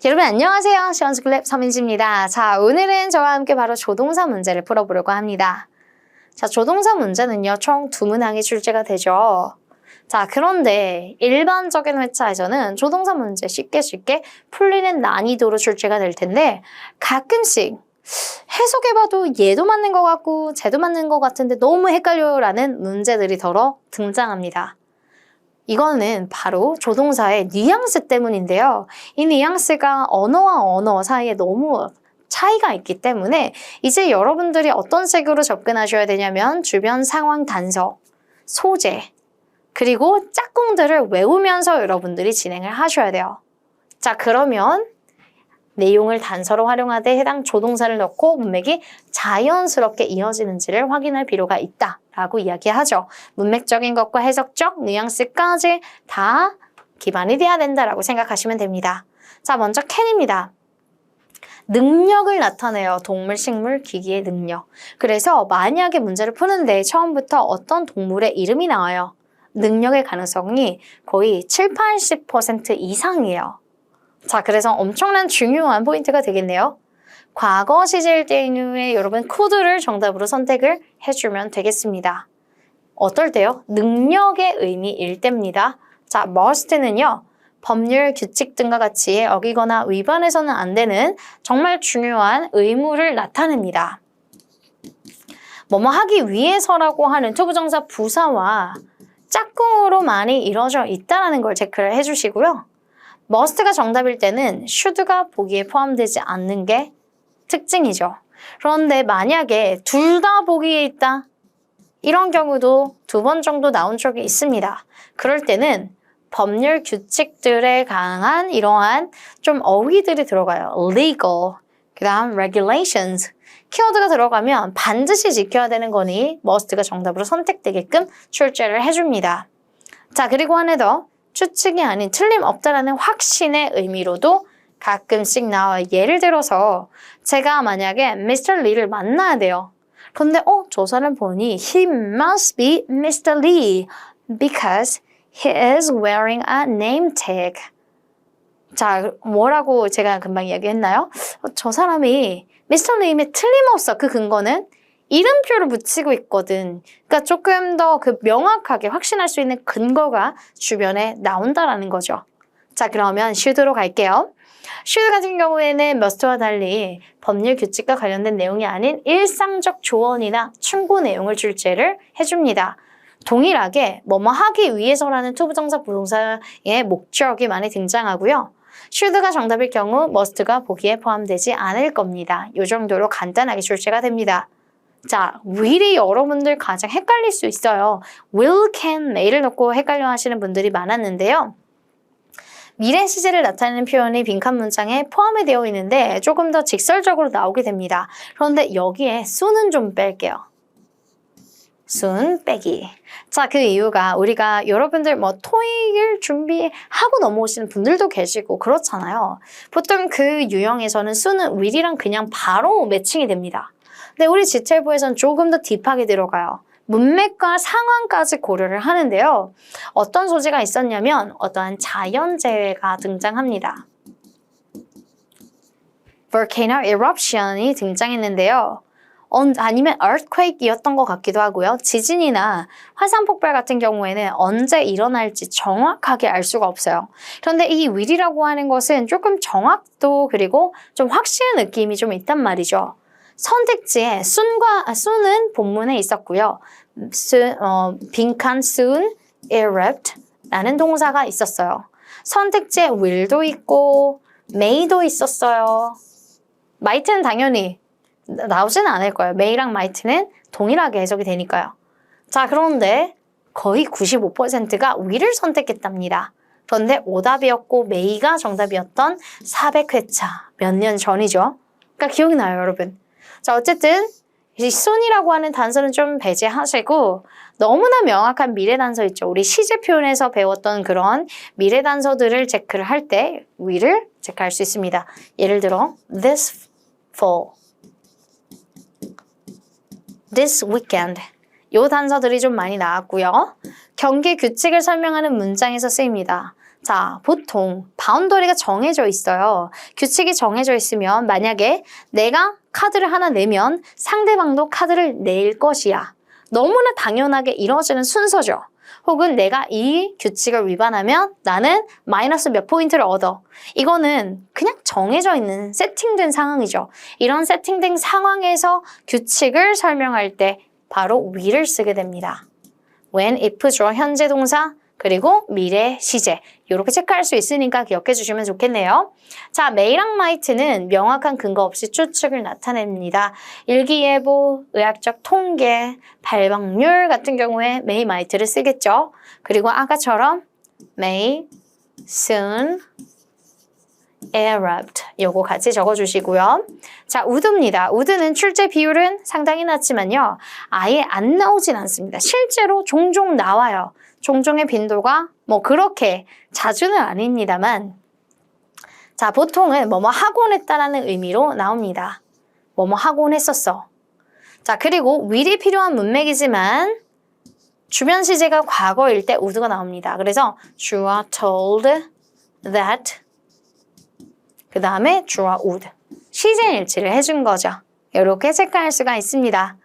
여러분 안녕하세요. 시원스쿨랩 서민지입니다. 자, 오늘은 저와 함께 바로 조동사 문제를 풀어보려고 합니다. 자, 조동사 문제는요, 총 두 문항이 출제가 되죠. 자, 그런데 일반적인 회차에서는 조동사 문제 쉽게 풀리는 난이도로 출제가 될 텐데 가끔씩 해석해봐도 얘도 맞는 것 같고 쟤도 맞는 것 같은데 너무 헷갈려라는 문제들이 덜어 등장합니다. 이거는 바로 조동사의 뉘앙스 때문인데요. 이 뉘앙스가 언어와 언어 사이에 너무 차이가 있기 때문에 이제 여러분들이 어떤 식으로 접근하셔야 되냐면 주변 상황 단서, 소재, 그리고 짝꿍들을 외우면서 여러분들이 진행을 하셔야 돼요. 자, 그러면 내용을 단서로 활용하되 해당 조동사를 넣고 문맥이 자연스럽게 이어지는지를 확인할 필요가 있다라고 이야기하죠. 문맥적인 것과 해석적, 뉘앙스까지 다 기반이 돼야 된다라고 생각하시면 됩니다. 자, 먼저 can입니다. 능력을 나타내요. 동물, 식물, 기기의 능력. 그래서 만약에 문제를 푸는데 처음부터 어떤 동물의 이름이 나와요. 능력의 가능성이 거의 70~80% 이상이에요. 자, 그래서 엄청난 중요한 포인트가 되겠네요. 과거 시제일 때에 여러분 코드를 정답으로 선택을 해주면 되겠습니다. 어떨 때요? 능력의 의미일 때입니다. 자, must는요. 법률, 규칙 등과 같이 어기거나 위반해서는 안 되는 정말 중요한 의무를 나타냅니다. 뭐뭐 하기 위해서라고 하는 투부정사 부사와 짝꿍으로 많이 이루어져 있다는 걸 체크를 해주시고요. must가 정답일 때는 should가 보기에 포함되지 않는 게 특징이죠. 그런데 만약에 둘 다 보기에 있다. 이런 경우도 2번 정도 나온 적이 있습니다. 그럴 때는 법률 규칙들에 강한 이러한 좀 어휘들이 들어가요. legal, 그 다음 regulations. 키워드가 들어가면 반드시 지켜야 되는 거니 must가 정답으로 선택되게끔 출제를 해줍니다. 자, 그리고 하나 더. 추측이 아닌 틀림없다라는 확신의 의미로도 가끔씩 나와요. 예를 들어서 제가 만약에 Mr. Lee를 만나야 돼요. 그런데 저 사람 보니 he must be Mr. Lee because he is wearing a name tag. 자, 뭐라고 제가 금방 이야기했나요? 저 사람이 Mr. Lee임에 틀림없어. 그 근거는 이름표를 붙이고 있거든. 그러니까 조금 더 그 명확하게 확신할 수 있는 근거가 주변에 나온다라는 거죠. 자, 그러면 should로 갈게요. should 같은 경우에는 must와 달리 법률 규칙과 관련된 내용이 아닌 일상적 조언이나 충고 내용을 출제를 해줍니다. 동일하게 뭐뭐 하기 위해서라는 투부정사 부동사의 목적이 많이 등장하고요. should가 정답일 경우 must가 보기에 포함되지 않을 겁니다. 이 정도로 간단하게 출제가 됩니다. 자, will이 여러분들 가장 헷갈릴 수 있어요. will, can, may를 넣고 헷갈려 하시는 분들이 많았는데요. 미래 시제를 나타내는 표현이 빈칸 문장에 포함이 되어 있는데 조금 더 직설적으로 나오게 됩니다. 그런데 여기에 soon은 좀 뺄게요. soon 빼기. 자, 그 이유가 우리가 여러분들 토익을 준비하고 넘어오시는 분들도 계시고 그렇잖아요. 보통 그 유형에서는 soon은 will이랑 그냥 바로 매칭이 됩니다. 근데 우리 지체부에서는 조금 더 딥하게 들어가요. 문맥과 상황까지 고려를 하는데요. 어떤 소지가 있었냐면 어떠한 자연재해가 등장합니다. volcano eruption이 등장했는데요. 아니면 earthquake이었던 것 같기도 하고요. 지진이나 화산 폭발 같은 경우에는 언제 일어날지 정확하게 알 수가 없어요. 그런데 이 will이라고 하는 것은 조금 정확도 그리고 좀 확실한 느낌이 좀 있단 말이죠. 선택지에 soon은 본문에 있었고요. 빈칸 soon, erupt 라는 동사가 있었어요. 선택지에 will도 있고 may도 있었어요. might는 당연히 나오지는 않을 거예요. may랑 might는 동일하게 해석이 되니까요. 자, 그런데 거의 95%가 will을 선택했답니다. 그런데 오답이었고 may가 정답이었던 400회차 몇 년 전이죠. 그러니까 기억이 나요, 여러분. 자, 어쨌든 이 soon이라고 하는 단서는 좀 배제하시고 너무나 명확한 미래 단서 있죠. 우리 시제 표현에서 배웠던 그런 미래 단서들을 체크를 할 때 will을 체크할 수 있습니다. 예를 들어 this fall, this weekend 이 단서들이 좀 많이 나왔고요. 경계 규칙을 설명하는 문장에서 쓰입니다. 자, 보통 바운더리가 정해져 있어요. 규칙이 정해져 있으면 만약에 내가 카드를 하나 내면 상대방도 카드를 낼 것이야. 너무나 당연하게 이루어지는 순서죠. 혹은 내가 이 규칙을 위반하면 나는 마이너스 몇 포인트를 얻어. 이거는 그냥 정해져 있는 세팅된 상황이죠. 이런 세팅된 상황에서 규칙을 설명할 때 바로 will을 쓰게 됩니다. when, if 주어 현재 동사, 그리고 미래 시제 이렇게 체크할 수 있으니까 기억해 주시면 좋겠네요. 자, may랑 might는 명확한 근거 없이 추측을 나타냅니다. 일기예보, 의학적 통계, 발병률 같은 경우에 may, might를 쓰겠죠. 그리고 아까처럼 may, soon, erupt 요거 같이 적어주시고요. 자, would입니다. would는 출제 비율은 상당히 낮지만요. 아예 안 나오진 않습니다. 실제로 종종 나와요. 종종의 빈도가 뭐 그렇게 자주는 아닙니다만 자, 보통은 뭐뭐 하곤 했다라는 의미로 나옵니다. 뭐뭐 하곤 했었어. 자, 그리고 will이 필요한 문맥이지만 주변 시제가 과거일 때 would가 나옵니다. 그래서 주어 told that 그 다음에 주어 would 시제 일치를 해준 거죠. 이렇게 체크할 수가 있습니다.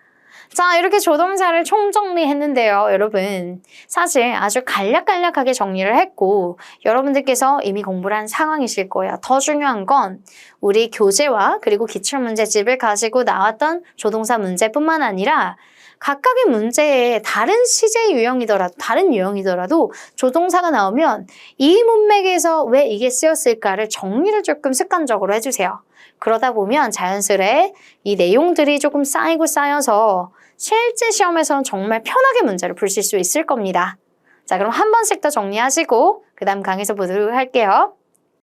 자, 이렇게 조동사를 총정리했는데요. 여러분, 사실 아주 간략간략하게 정리를 했고 여러분들께서 이미 공부를 한 상황이실 거예요. 더 중요한 건 우리 교재와 그리고 기출문제집을 가지고 나왔던 조동사 문제뿐만 아니라 각각의 문제에 다른 시제 유형이더라도 다른 유형이더라도 조동사가 나오면 이 문맥에서 왜 이게 쓰였을까를 정리를 조금 습관적으로 해주세요. 그러다 보면 자연스레 이 내용들이 조금 쌓이고 쌓여서 실제 시험에서는 정말 편하게 문제를 풀실 수 있을 겁니다. 자, 그럼 한 번씩 더 정리하시고 그 다음 강의에서 보도록 할게요.